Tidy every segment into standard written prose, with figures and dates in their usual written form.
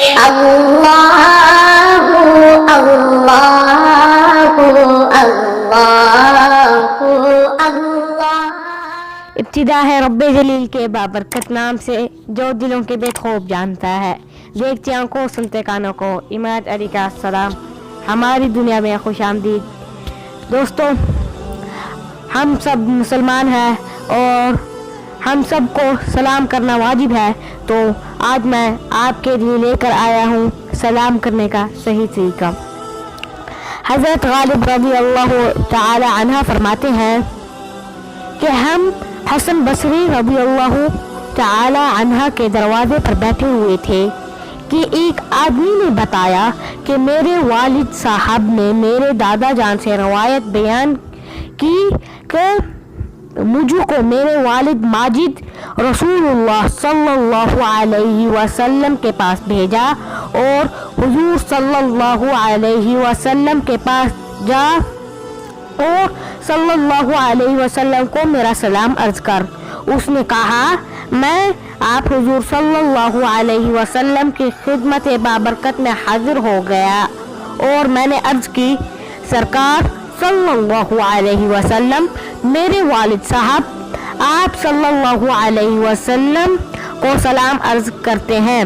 اللہ اللہ اللہ اللہ۔ ابتدا ہے رب جلیل کے بابرکت نام سے جو دلوں کے بے خوف جانتا ہے۔ دیکھتے آنکھوں سنتے کانوں کو، اماد علی کا السلام۔ ہماری دنیا میں خوش آمدید۔ دوستو، ہم سب مسلمان ہیں اور ہم سب کو سلام کرنا واجب ہے، تو آج میں آپ کے لیے لے کر آیا ہوں سلام کرنے کا صحیح طریقہ۔ حضرت غالب رضی اللہ تعالی عنہ فرماتے ہیں کہ ہم حسن بصری رضی اللہ تعالی عنہ کے دروازے پر بیٹھے ہوئے تھے کہ ایک آدمی نے بتایا کہ میرے والد صاحب نے میرے دادا جان سے روایت بیان کی کہ مجھ کو میرے والد ماجد رسول اللہ صلی اللہ علیہ وسلم کے پاس بھیجا اور حضور صلی اللہ علیہ وسلم کے پاس جا اور صلی اللہ علیہ وسلم کو میرا سلام عرض کر۔ اس نے کہا، میں آپ حضور صلی اللہ علیہ وسلم کی خدمت بابرکت میں حاضر ہو گیا اور میں نے عرض کی، سرکار صلی اللہ علیہ وسلم، میرے والد صاحب آپ صلی اللہ علیہ وسلم کو سلام عرض کرتے ہیں۔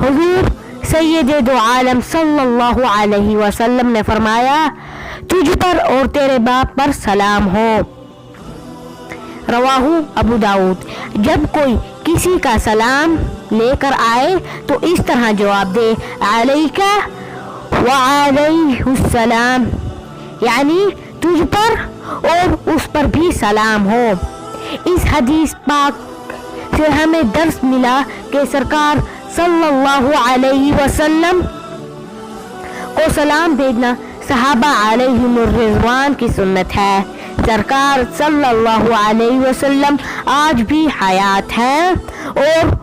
حضور سید دو عالم صلی اللہ علیہ وسلم نے فرمایا، تجھ پر اور تیرے باپ پر سلام ہو۔ رواہ ابو داؤد۔ جب کوئی کسی کا سلام لے کر آئے تو اس طرح جواب دے، علیکہ وعلیہ السلام، یعنی تجھ پر اور اس پر بھی سلام ہو۔ اس حدیث پاک سے ہمیں درس ملا کہ سرکار صلی اللہ علیہ وسلم کو سلام بھیجنا صحابہ علیہم الرضوان کی سنت ہے۔ سرکار صلی اللہ علیہ وسلم آج بھی حیات ہیں اور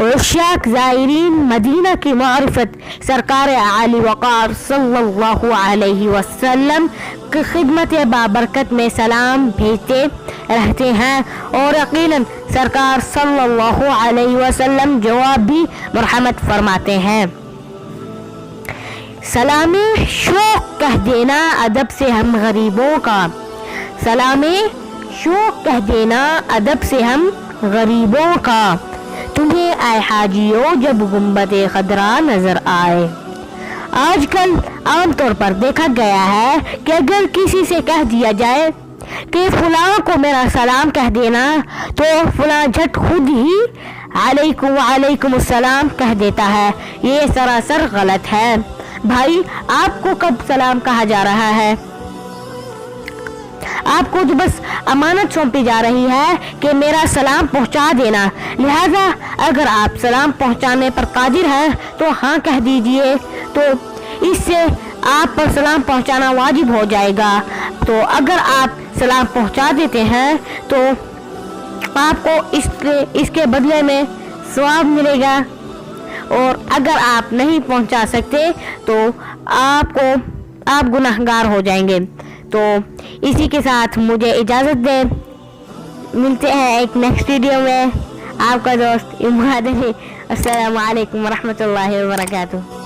عشاق زائرین مدینہ کی معرفت سرکار عالی وقار صلی اللہ علیہ وسلم کی خدمت بابرکت میں سلام بھیجتے رہتے ہیں اور یقیناً سرکار صلی اللہ علیہ وسلم جواب بھی مرحمت فرماتے ہیں۔ سلام شوق کہہ دینا ادب سے ہم غریبوں کا، سلام شوق کہہ دینا ادب سے ہم غریبوں کا، تمہیں اے حاجیوں جب گنبد خضرا نظر آئے۔ آج کل عام طور پر دیکھا گیا ہے کہ اگر کسی سے کہہ دیا جائے کہ فلاں کو میرا سلام کہہ دینا تو فلاں جھٹ خود ہی علیکم وعلیکم السلام کہہ دیتا ہے۔ یہ سراسر غلط ہے۔ بھائی، آپ کو کب سلام کہا جا رہا ہے؟ آپ کو تو بس امانت سونپی جا رہی ہے کہ میرا سلام پہنچا دینا، لہذا اگر آپ سلام پہنچانے پر قادر ہیں تو ہاں کہہ دیجئے، تو اس سے آپ پر سلام پہنچانا واجب ہو جائے گا۔ تو اگر آپ سلام پہنچا دیتے ہیں تو آپ کو اس کے بدلے میں ثواب ملے گا، اور اگر آپ نہیں پہنچا سکتے تو آپ گنہگار ہو جائیں گے۔ تو اسی کے ساتھ مجھے اجازت دیں، ملتے ہیں ایک نیکسٹ ویڈیو میں۔ آپ کا دوست اماد علی۔ السلام علیکم ورحمۃ اللہ وبرکاتہ۔